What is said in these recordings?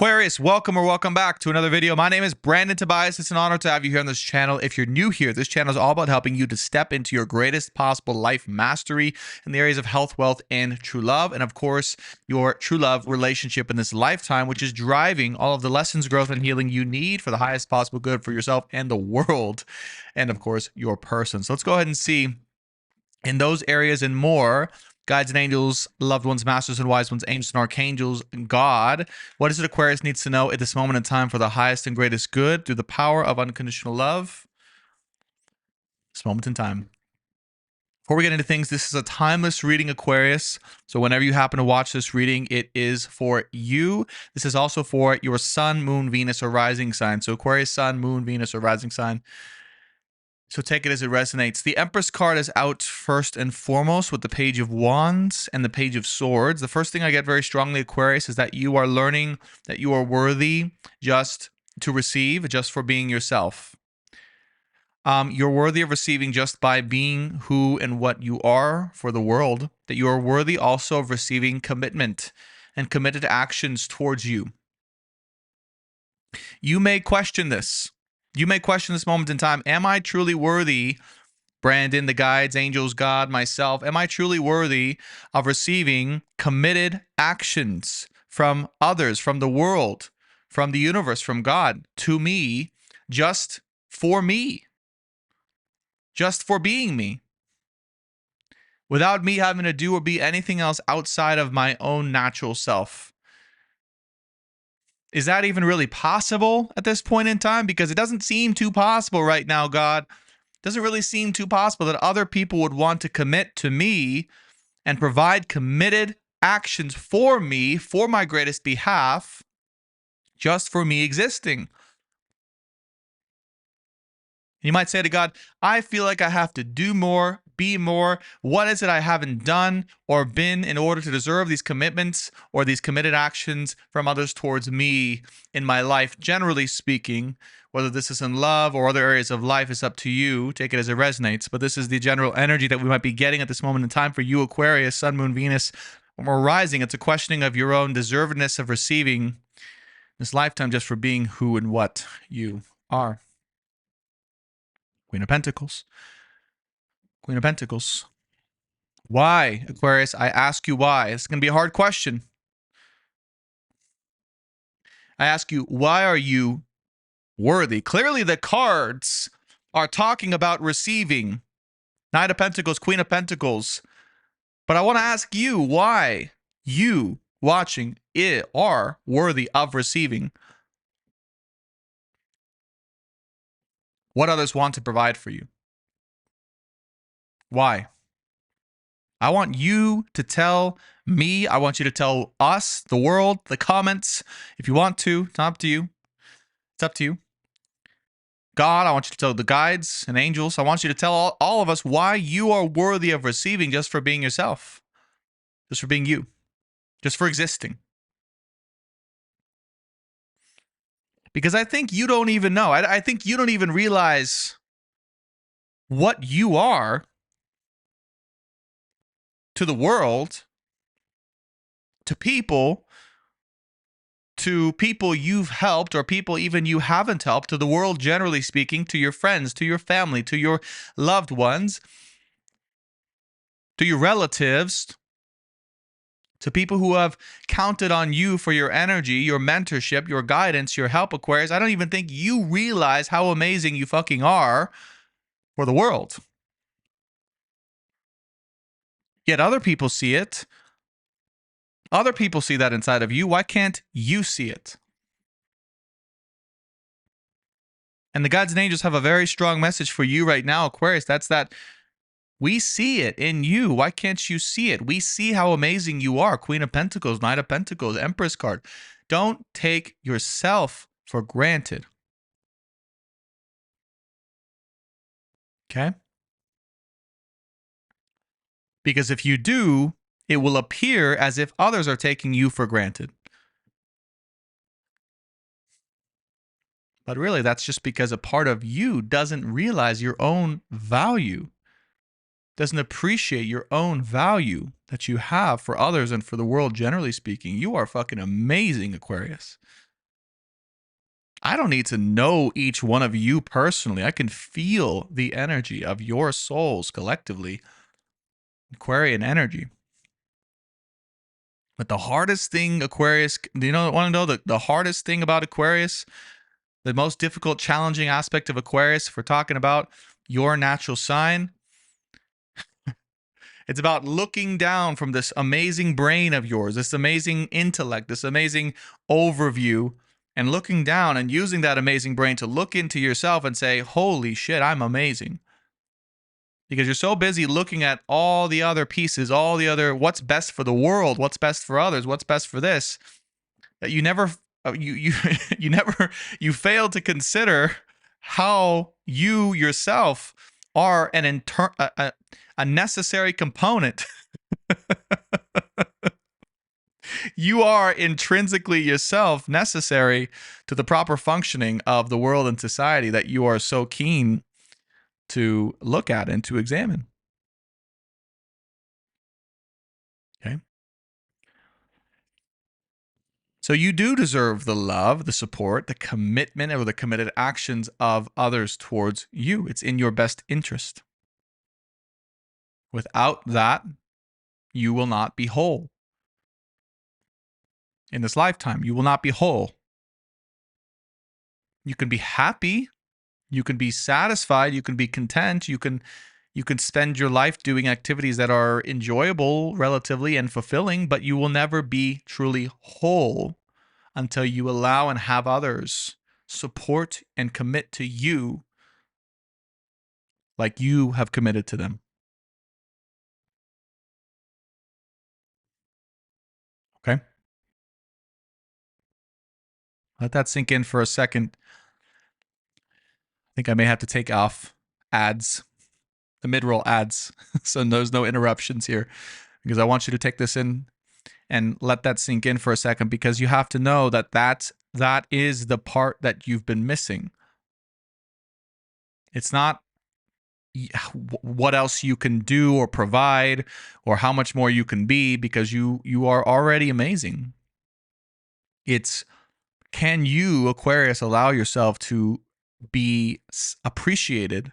Aquarius, welcome or welcome back to another video. My name is Brandon Tobias. It's an honor to have you here on this channel. If you're new here, this channel is all about helping you to step into your greatest possible life mastery in the areas of health, wealth, and true love. And of course, your true love relationship in this lifetime, which is driving all of the lessons, growth, and healing you need for the highest possible good for yourself and the world. And of course, your person. So let's go ahead and see in those areas and more, guides and angels, loved ones, masters and wise ones, angels and archangels, God. What is it Aquarius needs to know at this moment in time for the highest and greatest good through the power of unconditional love? This moment in time. Before we get into things, this is a timeless reading, Aquarius. So whenever you happen to watch this reading, it is for you. This is also for your sun, moon, Venus, or rising sign. So Aquarius, sun, moon, Venus, or rising sign. So take it as it resonates. The Empress card is out first and foremost with the Page of Wands and the Page of Swords. The first thing I get very strongly, Aquarius, is that you are learning that you are worthy just to receive, just for being yourself. You're worthy of receiving just by being who and what you are for the world. That you are worthy also of receiving commitment and committed actions towards you. You may question this. You may question this moment in time. Am I truly worthy, Brandon, the guides, angels, God, myself? Am I truly worthy of receiving committed actions from others, from the world, from the universe, from God, to me, just for me, just for being me, without me having to do or be anything else outside of my own natural self? Is that even really possible at this point in time? Because it doesn't seem too possible right now, God. It doesn't really seem too possible that other people would want to commit to me and provide committed actions for me, for my greatest behalf, just for me existing. You might say to God, I feel like I have to do more, be more. What is it I haven't done or been in order to deserve these commitments or these committed actions from others towards me in my life? Generally speaking, whether this is in love or other areas of life is up to you. Take it as it resonates. But this is the general energy that we might be getting at this moment in time for you, Aquarius, Sun, Moon, Venus, or rising. It's a questioning of your own deservedness of receiving this lifetime just for being who and what you are. Queen of Pentacles. Queen of Pentacles. Why, Aquarius? I ask you why. It's going to be a hard question. I ask you, why are you worthy? Clearly, the cards are talking about receiving. Knight of Pentacles, Queen of Pentacles. But I want to ask you why you watching it are worthy of receiving what others want to provide for you. Why? I want you to tell me. I want you to tell us, the world, the comments. If you want to, it's up to you. It's up to you. God, I want you to tell the guides and angels. I want you to tell all of us why you are worthy of receiving just for being yourself. Just for being you. Just for existing. Because I think you don't even know. I think you don't even realize what you are to the world, to people you've helped or people even you haven't helped, to the world generally speaking, to your friends, to your family, to your loved ones, to your relatives, to people who have counted on you for your energy, your mentorship, your guidance, your help, Aquarius. I don't even think you realize how amazing you fucking are for the world. Yet other people see it. Other people see that inside of you. Why can't you see it? And the guides and angels have a very strong message for you right now, Aquarius. That's that we see it in you. Why can't you see it? We see how amazing you are. Queen of Pentacles, Knight of Pentacles, Empress card. Don't take yourself for granted. Okay? Because if you do, it will appear as if others are taking you for granted. But really, that's just because a part of you doesn't realize your own value, doesn't appreciate your own value that you have for others and for the world, generally speaking. You are fucking amazing, Aquarius. I don't need to know each one of you personally. I can feel the energy of your souls collectively, Aquarian energy. But the hardest thing, Aquarius, do you want to know the hardest thing about Aquarius? The most difficult, challenging aspect of Aquarius, if we're talking about your natural sign, it's about looking down from this amazing brain of yours, this amazing intellect, this amazing overview, and looking down and using that amazing brain to look into yourself and say, holy shit, I'm amazing. Because you're so busy looking at all the other pieces, all the other, what's best for the world, what's best for others, what's best for this, that you never, you fail to consider how you yourself are a necessary component. You are intrinsically yourself necessary to the proper functioning of the world and society that you are so keen to look at and to examine. Okay. So you do deserve the love, the support, the commitment, or the committed actions of others towards you. It's in your best interest. Without that, you will not be whole. In this lifetime, you will not be whole. You can be happy, you can be satisfied, you can be content, you can spend your life doing activities that are enjoyable relatively and fulfilling, but you will never be truly whole until you allow and have others support and commit to you like you have committed to them. Okay? Let that sink in for a second. I think I may have to take off ads, the mid-roll ads, so there's no interruptions here, because I want you to take this in and let that sink in for a second, because you have to know that that is the part that you've been missing. It's not what else you can do or provide or how much more you can be, because you are already amazing. It's, can you, Aquarius, allow yourself to be appreciated,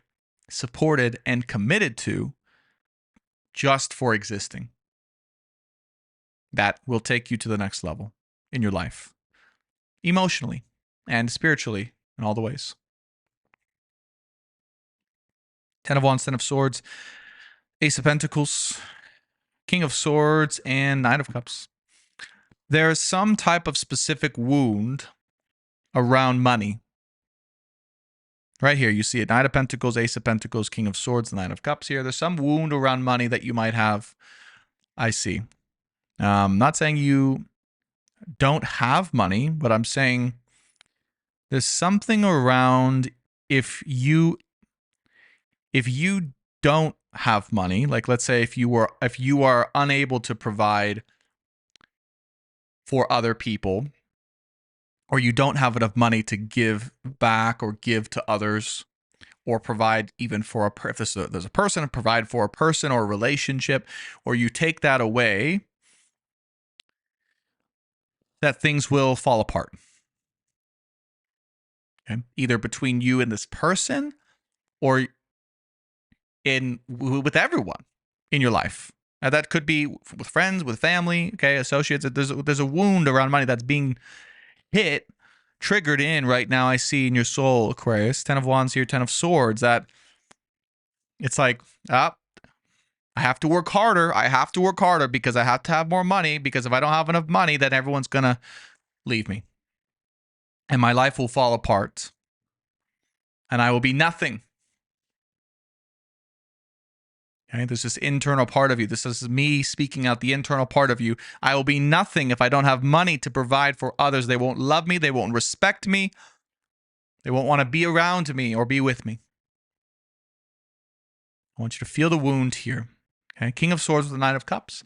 supported, and committed to just for existing? That will take you to the next level in your life, emotionally and spiritually in all the ways. 10 of Wands, 10 of Swords, Ace of Pentacles, King of Swords, and Knight of Cups. There's some type of specific wound around money. Right here, you see it. Knight of Pentacles, Ace of Pentacles, King of Swords, Knight of Cups here. There's some wound around money that you might have. I see. Not saying you don't have money, but I'm saying there's something around if you don't have money, like let's say if you are unable to provide for other people, or you don't have enough money to give back or give to others, or provide even for if there's a person, provide for a person or a relationship, or you take that away, that things will fall apart. Okay? Either between you and this person, or with everyone in your life. Now, that could be with friends, with family, okay, associates. There's a wound around money that's being hit, triggered in right now. I see in your soul, Aquarius. 10 of Wands here, 10 of Swords. That it's like, I have to work harder. I have to work harder because I have to have more money. Because if I don't have enough money, then everyone's gonna leave me, and my life will fall apart, and I will be nothing. Okay, there's this internal part of you. This is me speaking out the internal part of you. I will be nothing if I don't have money to provide for others. They won't love me. They won't respect me. They won't want to be around me or be with me. I want you to feel the wound here. Okay, King of Swords with the Knight of Cups.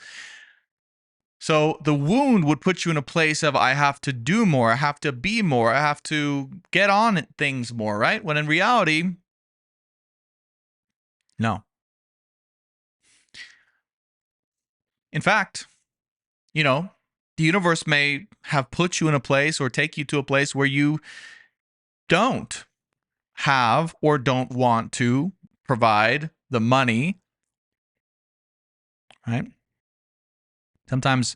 So the wound would put you in a place of, I have to do more. I have to be more. I have to get on things more, right? When in reality, no. In fact, the universe may have put you in a place or take you to a place where you don't have or don't want to provide the money, right? Sometimes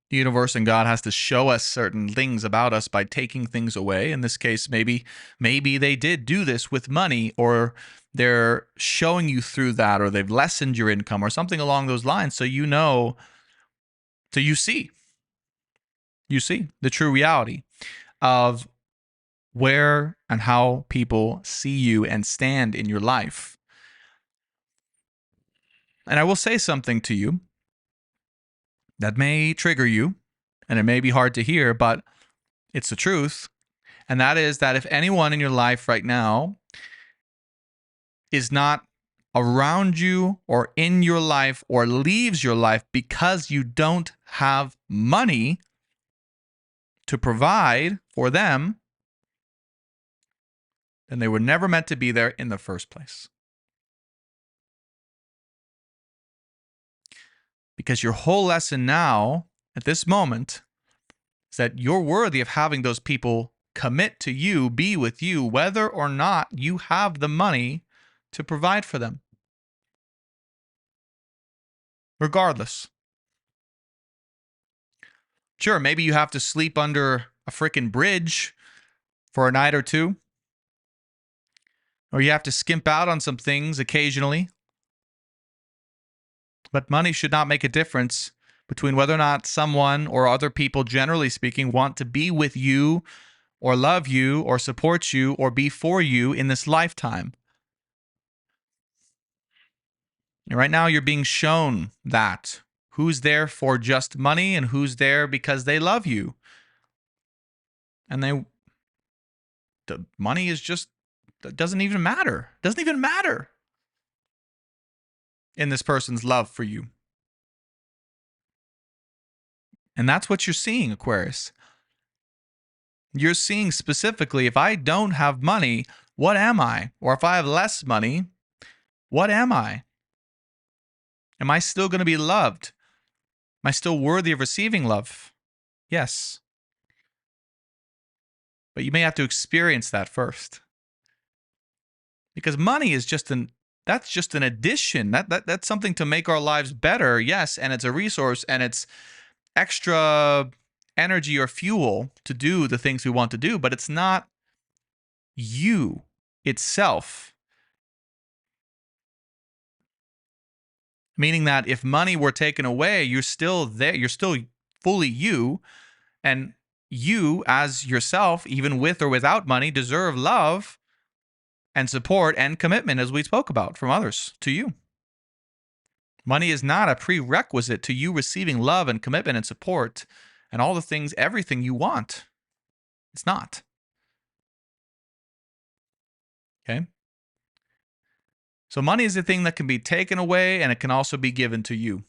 the universe and God has to show us certain things about us by taking things away. In this case, maybe they did do this with money, or they're showing you through that, or they've lessened your income or something along those lines. So you know, so you see the true reality of where and how people see you and stand in your life. And I will say something to you that may trigger you, and it may be hard to hear, but it's the truth. And that is that if anyone in your life right now is not around you or in your life or leaves your life because you don't have money to provide for them, then they were never meant to be there in the first place. Because your whole lesson now, at this moment, is that you're worthy of having those people commit to you, be with you, whether or not you have the money to provide for them. Regardless. Sure, maybe you have to sleep under a freaking bridge for a night or two, or you have to skimp out on some things occasionally. But money should not make a difference between whether or not someone or other people, generally speaking, want to be with you or love you or support you or be for you in this lifetime. And right now, you're being shown that. Who's there for just money and who's there because they love you. And the money is just, it doesn't even matter. It doesn't even matter in this person's love for you. And that's what you're seeing, Aquarius. You're seeing specifically, if I don't have money, what am I? Or if I have less money, what am I? Am I still going to be loved? Am I still worthy of receiving love? Yes. But you may have to experience that first. Because money is that's just an addition. That's something to make our lives better. Yes, and it's a resource and it's extra energy or fuel to do the things we want to do, but it's not you itself. Meaning that if money were taken away, you're still there. You're still fully you. And you, as yourself, even with or without money, deserve love and support and commitment, as we spoke about, from others to you. Money is not a prerequisite to you receiving love and commitment and support and all the things, everything you want. It's not. Okay? So money is a thing that can be taken away and it can also be given to you.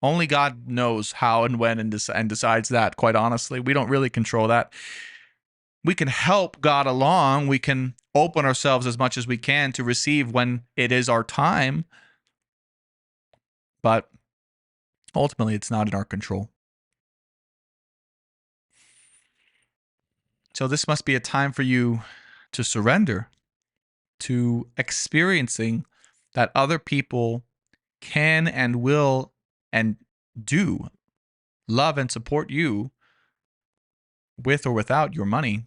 Only God knows how and when and decides that, quite honestly. We don't really control that. We can help God along. We can open ourselves as much as we can to receive when it is our time. But ultimately, it's not in our control. So this must be a time for you to surrender to experiencing that other people can and will and do love and support you with or without your money,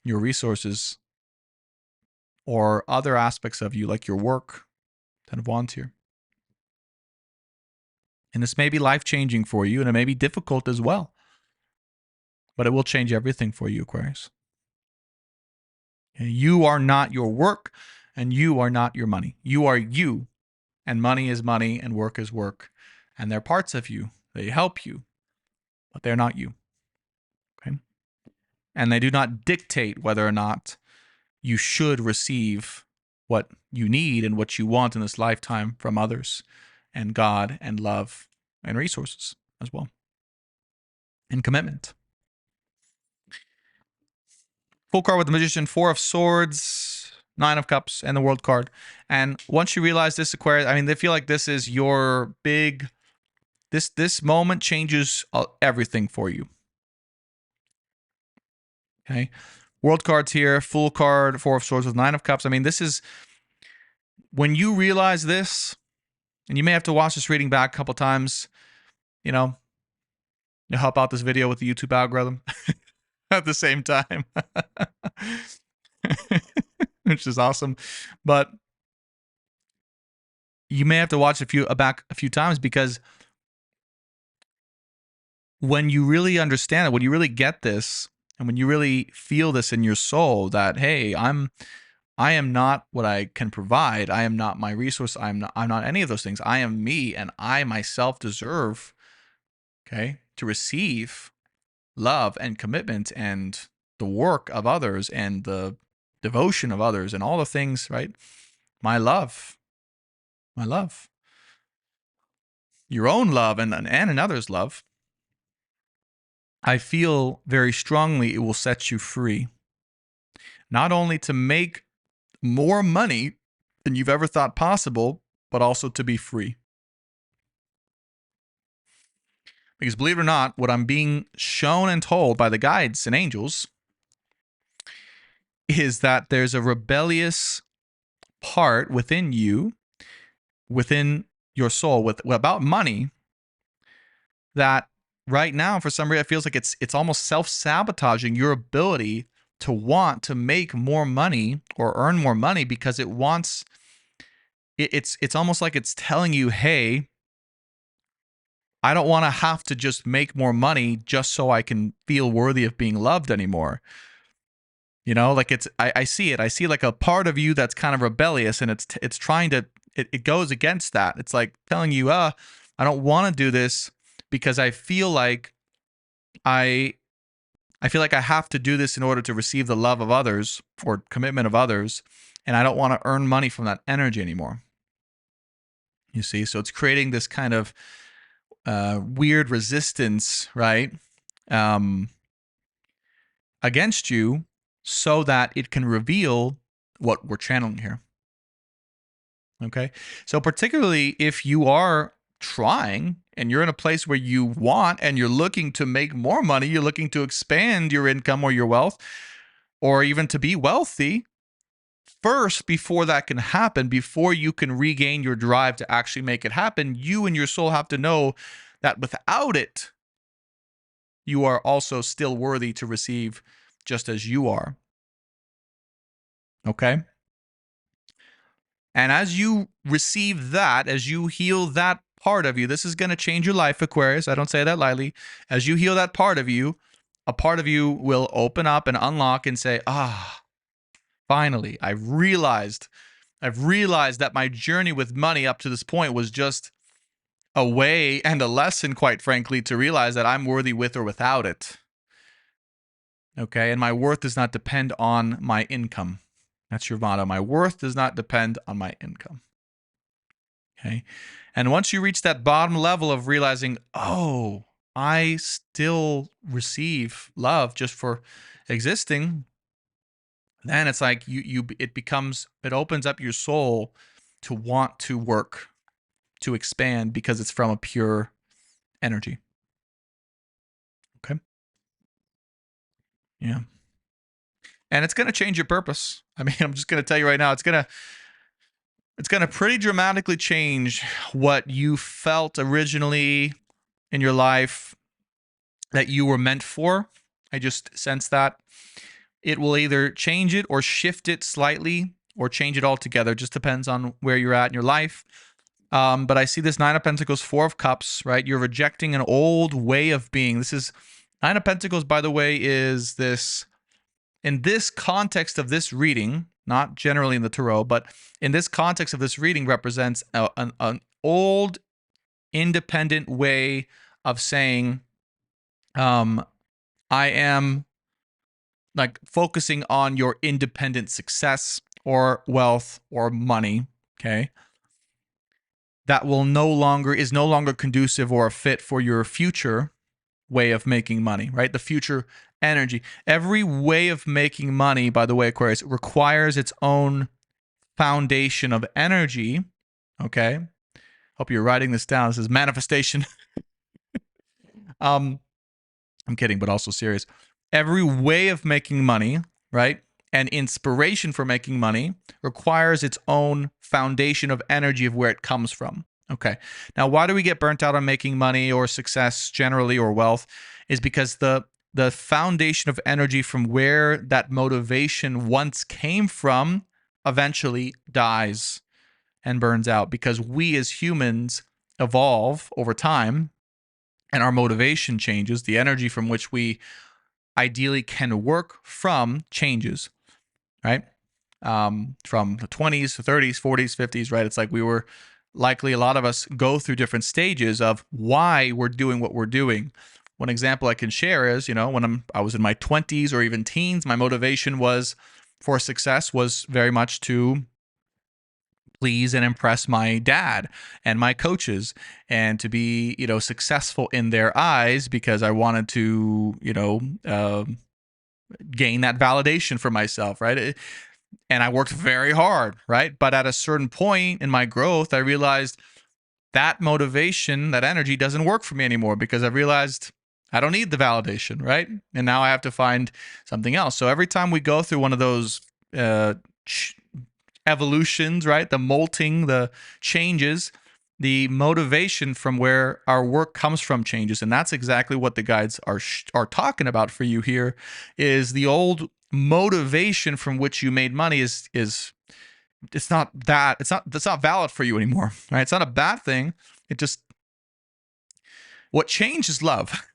your resources, or other aspects of you like your work that have volunteer. And this may be life-changing for you, and it may be difficult as well. But it will change everything for you, Aquarius. You are not your work, and you are not your money. You are you, and money is money, and work is work. And they're parts of you. They help you, but they're not you. Okay? And they do not dictate whether or not you should receive what you need and what you want in this lifetime from others and God and love and resources as well. And commitment. Full card with the Magician, 4 of Swords, 9 of Cups, and the World card. And once you realize this, Aquarius, I mean, they feel like this is your big, this moment changes everything for you. Okay. World cards here, Fool card, Four of Swords with Nine of Cups. I mean, this is, when you realize this, and you may have to watch this reading back a couple times, you know, to help out this video with the YouTube algorithm at the same time, which is awesome. But you may have to watch back a few times, because when you really understand it, when you really get this, and when you really feel this in your soul, that hey, I am not what I can provide. I am not my resource. I'm not any of those things. I am me, and I myself deserve, okay, to receive love and commitment and the work of others and the devotion of others and all the things, right? My love, your own love and another's love. I feel very strongly it will set you free. Not only to make more money than you've ever thought possible, but also to be free. Because believe it or not, what I'm being shown and told by the guides and angels is that there's a rebellious part within you, within your soul, about money, that right now, for some reason, it feels like it's almost self-sabotaging your ability to want to make more money or earn more money, because it wants, it's almost like it's telling you, hey, I don't want to have to just make more money just so I can feel worthy of being loved anymore. You know, like I see it. I see like a part of you that's kind of rebellious, and it's trying to, it goes against that. It's like telling you, I don't want to do this because I feel like I feel like I have to do this in order to receive the love of others or commitment of others, and I don't want to earn money from that energy anymore. You see, so it's creating this kind of weird resistance, right, against you, so that it can reveal what we're channeling here. Okay, so particularly if you are trying and you're in a place where you want and you're looking to make more money, you're looking to expand your income or your wealth, or even to be wealthy, first, before that can happen, before you can regain your drive to actually make it happen, you and your soul have to know that without it, you are also still worthy to receive just as you are. Okay? And as you receive that, as you heal that part of you, this is going to change your life, Aquarius. I don't say that lightly. As you heal that part of you, a part of you will open up and unlock and say, finally, I've realized that my journey with money up to this point was just a way and a lesson, quite frankly, to realize that I'm worthy with or without it. Okay, and my worth does not depend on my income. That's your motto. My worth does not depend on my income. Okay, and once you reach that bottom level of realizing, oh, I still receive love just for existing, then it's like it opens up your soul to want to work, to expand, because it's from a pure energy. Okay. Yeah. And it's going to change your purpose. I mean, I'm just going to tell you right now, it's going to pretty dramatically change what you felt originally in your life that you were meant for. I just sense that it will either change it or shift it slightly or change it altogether. It just depends on where you're at in your life. But I see this Nine of Pentacles, Four of Cups, right? You're rejecting an old way of being. This is Nine of Pentacles, by the way, is this, in this context of this reading, not generally in the tarot, but in this context of this reading, represents an old independent way of saying, I am like focusing on your independent success or wealth or money, okay? That is no longer conducive or a fit for your future way of making money, right? The future energy. Every way of making money, by the way, Aquarius, requires its own foundation of energy, okay? Hope you're writing this down. This is manifestation. I'm kidding, but also serious. every way of making money, right, and inspiration for making money requires its own foundation of energy of where it comes from. Okay. Now, why do we get burnt out on making money or success generally or wealth? Is because the foundation of energy from where that motivation once came from eventually dies and burns out, because we as humans evolve over time and our motivation changes. The energy from which we ideally can work from changes, right? From the 20s to 30s, 40s, 50s, right? It's like we were likely, a lot of us go through different stages of why we're doing what we're doing. One example I can share is, when I was in my 20s or even teens, my motivation was for success was very much to please and impress my dad and my coaches, and to be, successful in their eyes, because I wanted to, gain that validation for myself, right? And I worked very hard, right? But at a certain point in my growth, I realized that motivation, that energy doesn't work for me anymore, because I realized I don't need the validation, right? And now I have to find something else. So every time we go through one of those evolutions, right? The molting, the changes, the motivation from where our work comes from changes. And that's exactly what the guides are talking about for you here. Is the old motivation from which you made money is it's not that's not valid for you anymore, right? It's not a bad thing. It just, what changed is love.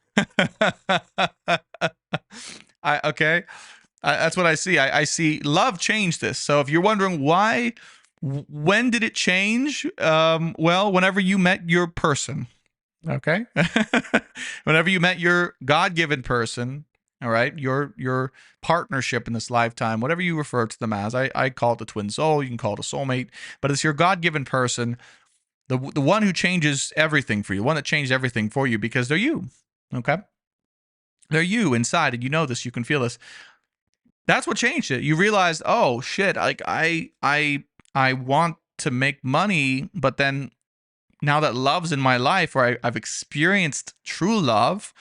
That's what I see. I see love changed this. So if you're wondering why, when did it change? Well, whenever you met your person, okay? Whenever you met your God-given person, all right, your partnership in this lifetime, whatever you refer to them as. I call it the twin soul. You can call it a soulmate, but it's your God-given person, the one who changes everything for you, the one that changed everything for you, because they're you, okay? They're you inside, and you know this. You can feel this. That's what changed it. You realized, oh shit, like I want to make money, but then now that love's in my life, or I've experienced true love,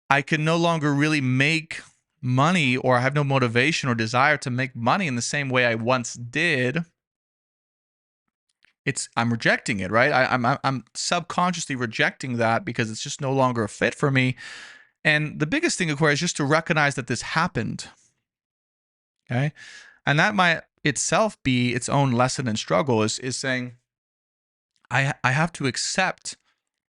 I can no longer really make money, or I have no motivation or desire to make money in the same way I once did. I'm rejecting it, right? I'm subconsciously rejecting that, because it's just no longer a fit for me. And the biggest thing, Aquarius, is just to recognize that this happened. Okay. And that might itself be its own lesson and struggle, is saying, I have to accept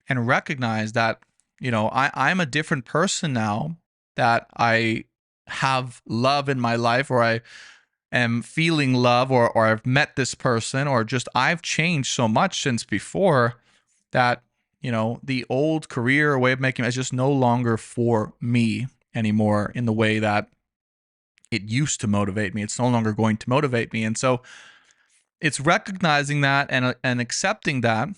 and recognize that, I'm a different person now, that I have love in my life, or I am feeling love, or I've met this person, or just I've changed so much since before, that, the old career or way of making it is just no longer for me anymore in the way that it used to motivate me. It's no longer going to motivate me. And so it's recognizing that, and accepting that,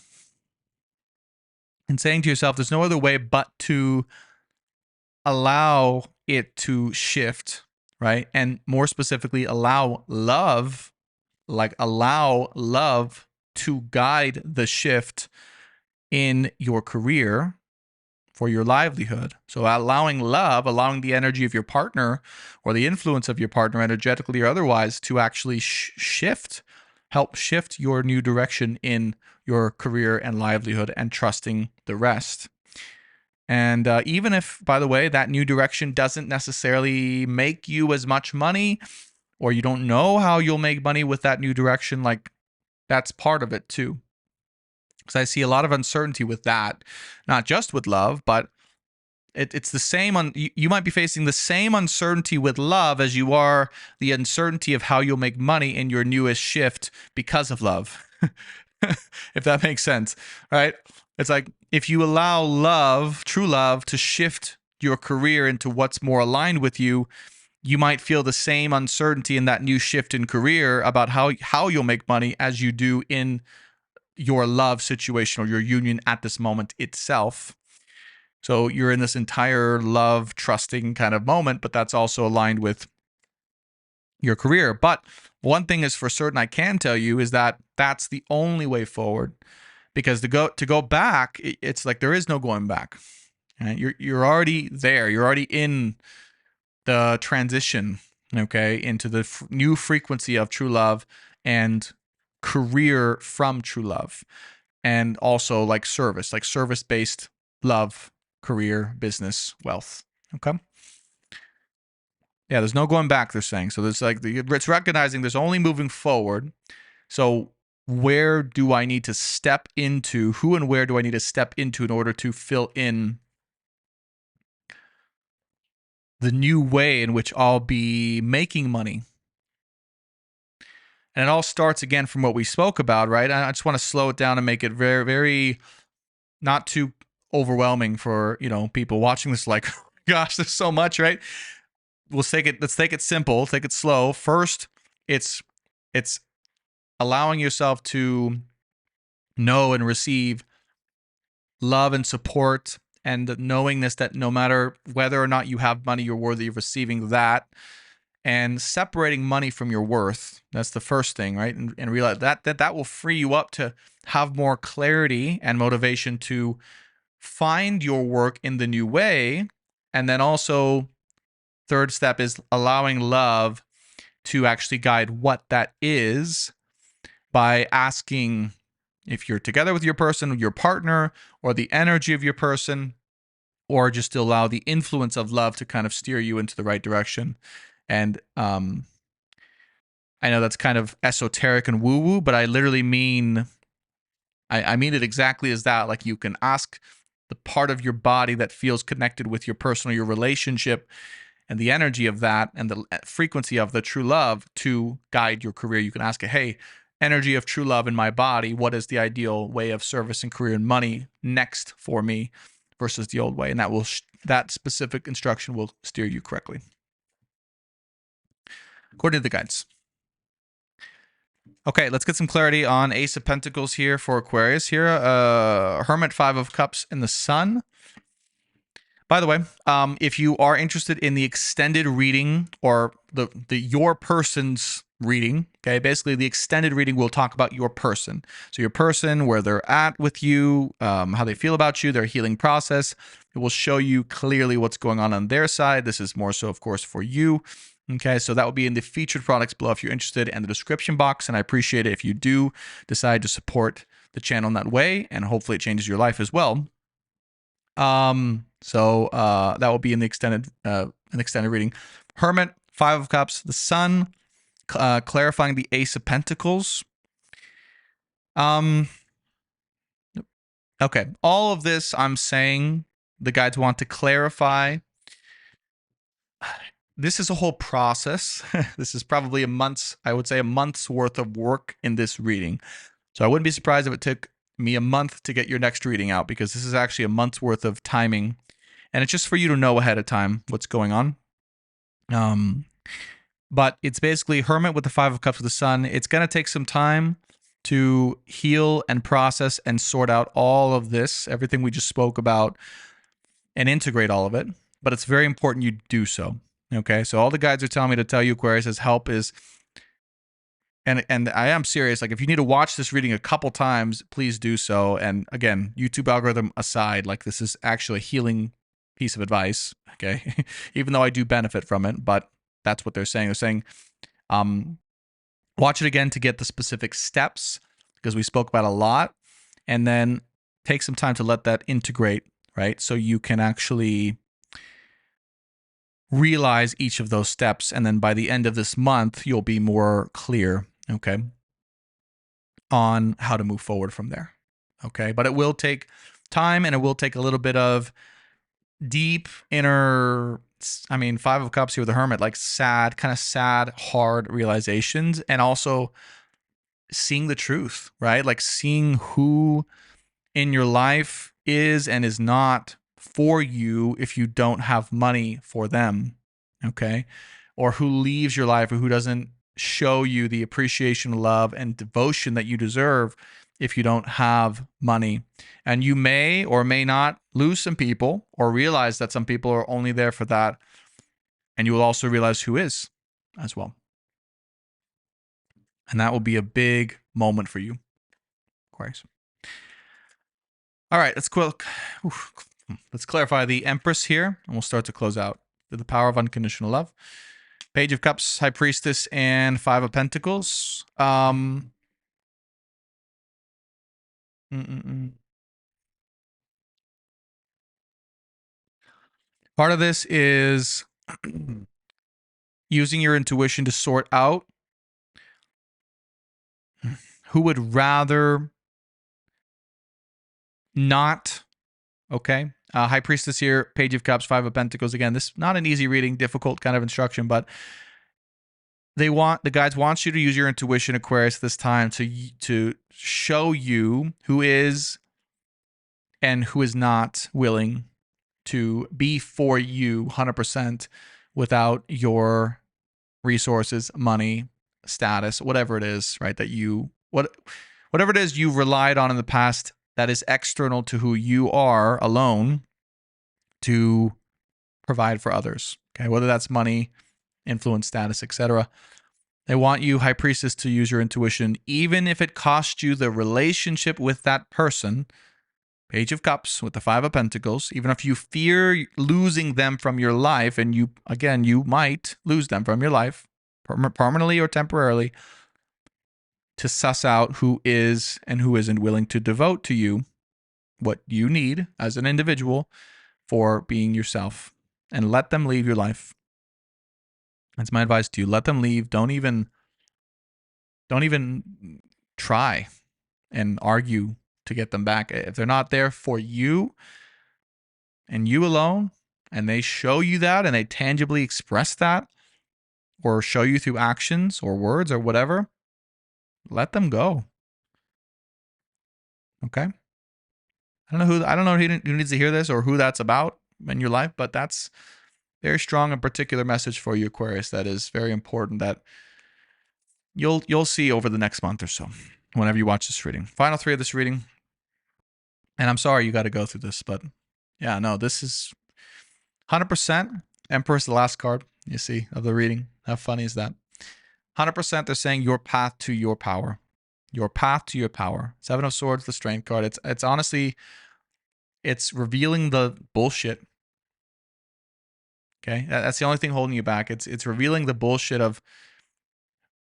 and saying to yourself, there's no other way but to allow it to shift, right? And more specifically, allow love to guide the shift in your career for your livelihood. So allowing the energy of your partner, or the influence of your partner, energetically or otherwise, to actually help shift your new direction in your career and livelihood, and trusting the rest. And even if, by the way, that new direction doesn't necessarily make you as much money, or you don't know how you'll make money with that new direction, like, that's part of it too. Because I see a lot of uncertainty with that, not just with love, but it's the same. You might be facing the same uncertainty with love as you are the uncertainty of how you'll make money in your newest shift because of love. If that makes sense, right? It's like, if you allow love, true love, to shift your career into what's more aligned with you, you might feel the same uncertainty in that new shift in career about how you'll make money as you do in your love situation, or your union at this moment itself. So you're in this entire love, trusting kind of moment, but that's also aligned with your career. But one thing is for certain, I can tell you, is that that's the only way forward. Because to go back, it's like there is no going back. Right? You're already there. You're already in the transition, okay, into the new frequency of true love and career from true love, and also like service-based love, career, business, wealth. Okay. Yeah, there's no going back, they're saying. So there's like, it's recognizing there's only moving forward. So where do I need to step into? Who and where do I need to step into in order to fill in the new way in which I'll be making money? And it all starts again from what we spoke about, right? I just want to slow it down and make it very, very not too overwhelming for, people watching this like, gosh, there's so much, right? Let's take it simple, take it slow. First, it's allowing yourself to know and receive love and support, and the knowingness that no matter whether or not you have money, you're worthy of receiving that, and separating money from your worth. That's the first thing, right? And realize that will free you up to have more clarity and motivation to find your work in the new way. And then also, third step is allowing love to actually guide what that is by asking if you're together with your person, your partner, or the energy of your person, or just to allow the influence of love to kind of steer you into the right direction. And I know that's kind of esoteric and woo-woo, but I literally mean, I mean it exactly as that. Like, you can ask the part of your body that feels connected with your person or your relationship, and the energy of that and the frequency of the true love to guide your career. You can ask it, hey, energy of true love in my body, what is the ideal way of service and career and money next for me versus the old way? And that specific instruction will steer you correctly, according to the guides. Okay, let's get some clarity on Ace of Pentacles here for Aquarius here. Hermit, Five of Cups in the Sun. By the way, if you are interested in the extended reading, or the your person's reading, okay, basically the extended reading will talk about your person. So your person, where they're at with you, how they feel about you, their healing process. It will show you clearly what's going on their side. This is more so, of course, for you. Okay, so that will be in the featured products below if you're interested, and the description box. And I appreciate it if you do decide to support the channel in that way, and hopefully it changes your life as well. So that will be in the extended reading. Hermit, Five of Cups, the Sun, clarifying the Ace of Pentacles. Okay, all of this I'm saying the guides want to clarify. This is a whole process. This is probably I would say a month's worth of work in this reading. So I wouldn't be surprised if it took me a month to get your next reading out, because this is actually a month's worth of timing. And it's just for you to know ahead of time what's going on. But it's basically Hermit with the Five of Cups with the Sun. It's going to take some time to heal and process and sort out all of this, everything we just spoke about, and integrate all of it. But it's very important you do so. Okay, so all the guides are telling me to tell you, Aquarius, as help is, and I am serious, like if you need to watch this reading a couple times, please do so. And again, YouTube algorithm aside, like this is actually a healing piece of advice, okay? Even though I do benefit from it, but that's what they're saying. They're saying, watch it again to get the specific steps, because we spoke about a lot, and then take some time to let that integrate, right? So you can actually realize each of those steps, and then by the end of this month, you'll be more clear, okay, on how to move forward from there, okay? But it will take time, and it will take a little bit of deep inner, I mean, Five of Cups here with the Hermit, like sad, hard realizations, and also seeing the truth, right? Like seeing who in your life is and is not for you if you don't have money for them, okay? Or who leaves your life, or who doesn't show you the appreciation, love, and devotion that you deserve if you don't have money. And you may or may not lose some people, or realize that some people are only there for that. And you will also realize who is as well. And that will be a big moment for you, Aquarius. All right, let's clarify the Empress here, and we'll start to close out the power of unconditional love. Page of Cups, High Priestess, and Five of Pentacles. Part of this is using your intuition to sort out who would rather not. Okay. High Priestess here, Page of Cups, Five of Pentacles. Again, this is not an easy reading, difficult kind of instruction, but the guides want you to use your intuition, Aquarius, this time to show you who is and who is not willing to be for you 100% without your resources, money, status, whatever it is, right? Whatever it is you've relied on in the past that is external to who you are alone to provide for others. Okay, whether that's money, influence, status, etc. They want you, High Priestess, to use your intuition, even if it costs you the relationship with that person. Page of Cups with the Five of Pentacles. Even if you fear losing them from your life, and you might lose them from your life, permanently or temporarily, to suss out who is and who isn't willing to devote to you what you need as an individual for being yourself, and let them leave your life. That's my advice to you. Let them leave. Don't even try and argue to get them back. If they're not there for you and you alone, and they show you that and they tangibly express that, or show you through actions or words or whatever, let them go. Okay? I don't know who needs to hear this or who that's about in your life, but that's very strong and particular message for you, Aquarius, that is very important, that you'll see over the next month or so whenever you watch this reading. Final three of this reading. And I'm sorry you got to go through this, but yeah, no, this is 100%. Empress, the last card you see of the reading. How funny is that? 100% they're saying your path to your power. Your path to your power. Seven of Swords, the Strength card. It's honestly, it's revealing the bullshit. Okay? That's the only thing holding you back. It's revealing the bullshit of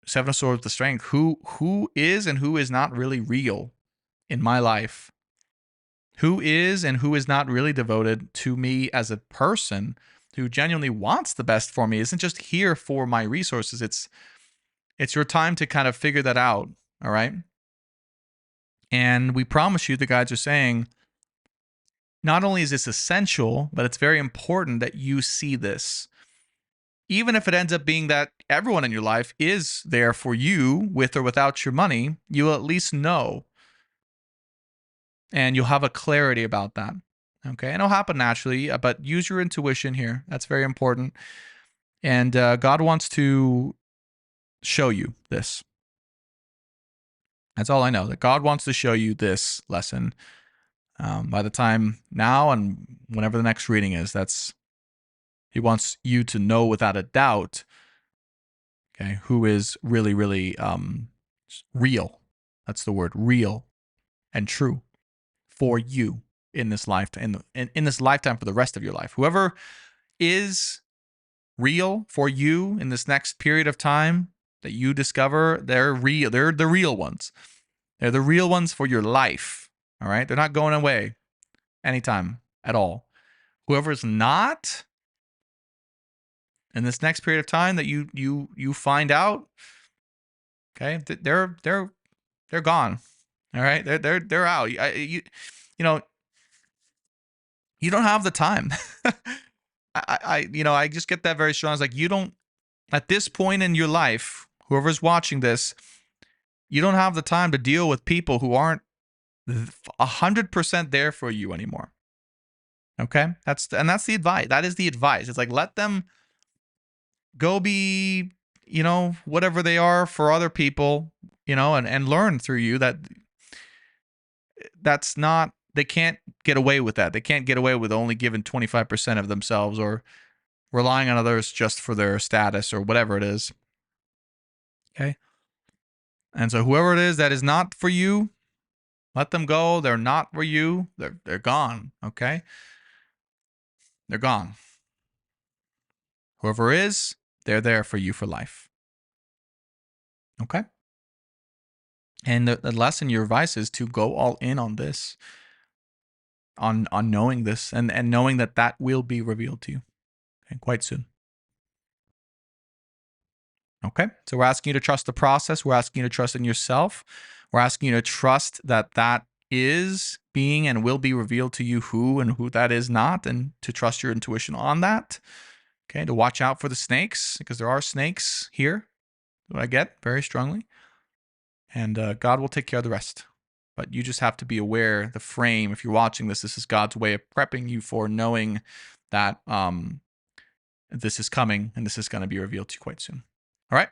Seven of Swords, the Strength. Who is and who is not really real in my life. Who is and who is not really devoted to me as a person, who genuinely wants the best for me, isn't just here for my resources. It's your time to kind of figure that out, all right? And we promise you, the guides are saying, not only is this essential, but it's very important that you see this. Even if it ends up being that everyone in your life is there for you with or without your money, you'll at least know. And you'll have a clarity about that. Okay, and it'll happen naturally, but use your intuition here. That's very important. And God wants to show you this. That's all I know, that God wants to show you this lesson by the time now and whenever the next reading is. He wants you to know without a doubt, okay, who is really, really real. That's the word, real and true for you in this lifetime, in this lifetime, for the rest of your life. Whoever is real for you in this next period of time that you discover, they're real. They're the real ones. They're the real ones for your life. All right? They're not going away anytime at all. Whoever's not in this next period of time that you find out, okay, they're gone. All right? They're out. You don't have the time. I just get that very strong. It's like, you don't, at this point in your life, whoever's watching this, you don't have the time to deal with people who aren't 100% there for you anymore. Okay? That's the advice. That is the advice. It's like, let them go be, whatever they are for other people, and learn through you that's not, they can't get away with that. They can't get away with only giving 25% of themselves or relying on others just for their status or whatever it is. Okay? And so whoever it is that is not for you, let them go. They're not for you. They're gone. Okay? They're gone. Whoever is, they're there for you for life. Okay? And the lesson, your advice is to go all in on this, on knowing this, and knowing that will be revealed to you, okay, quite soon. Okay? So we're asking you to trust the process. We're asking you to trust in yourself. We're asking you to trust that is being and will be revealed to you who that is not, and to trust your intuition on that. Okay? To watch out for the snakes, because there are snakes here, what I get very strongly. And God will take care of the rest. But you just have to be aware, the frame, if you're watching this is God's way of prepping you for knowing that this is coming and this is going to be revealed to you quite soon. All right?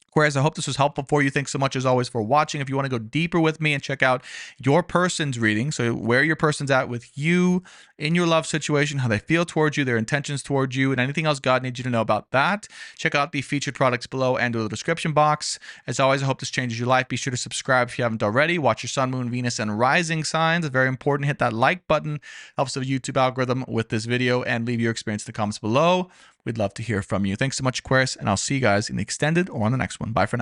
Aquarius, I hope this was helpful for you. Thanks so much, as always, for watching. If you want to go deeper with me and check out your person's reading, so where your person's at with you in your love situation, how they feel towards you, their intentions towards you, and anything else God needs you to know about that, check out the featured products below and or the description box. As always, I hope this changes your life. Be sure to subscribe if you haven't already. Watch your sun, moon, Venus, and rising signs. It's very important. Hit that like button. Helps the YouTube algorithm with this video, and leave your experience in the comments below. We'd love to hear from you. Thanks so much, Aquarius, and I'll see you guys in the extended or on the next one. Bye for now.